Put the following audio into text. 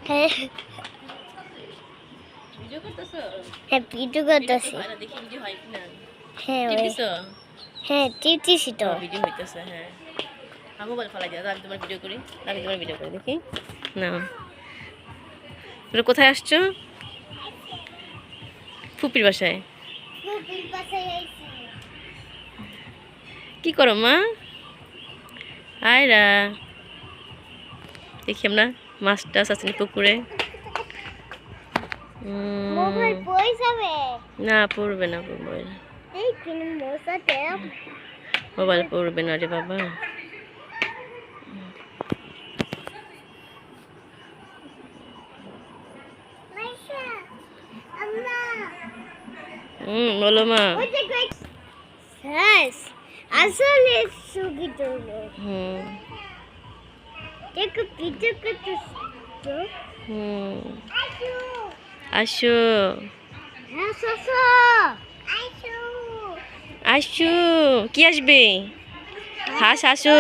হ্যাঁ ভিডিও করতেছো? হ্যাঁ ভিডিও করতেছি। দেখি ভিডিও হয় কিনা। হ্যাঁ টিপতেছো? হ্যাঁ টিপতেছি তো। ভিডিও হইতেছে, হ্যাঁ। মোবাইল ফেলাই দাও, আমি তোমার ভিডিও করি। আমি তোমার ভিডিও করি, দেখি না। তোমরা কোথায় আসছো? ফুপির বাসায়। কি করো মা? আয়রা, দেখি আমরা মাছ টাছ আছে পুকুরে। না পড়বে না, পড়বে না, মোবাইল পড়বে না রে বাবা। বলো মা। আসলে ছবি তুলবো। দেখো ভিডিও করতেছি তো। আসো হ্যাঁ আসো। আসো, কি আসবে? হাঁস আসো।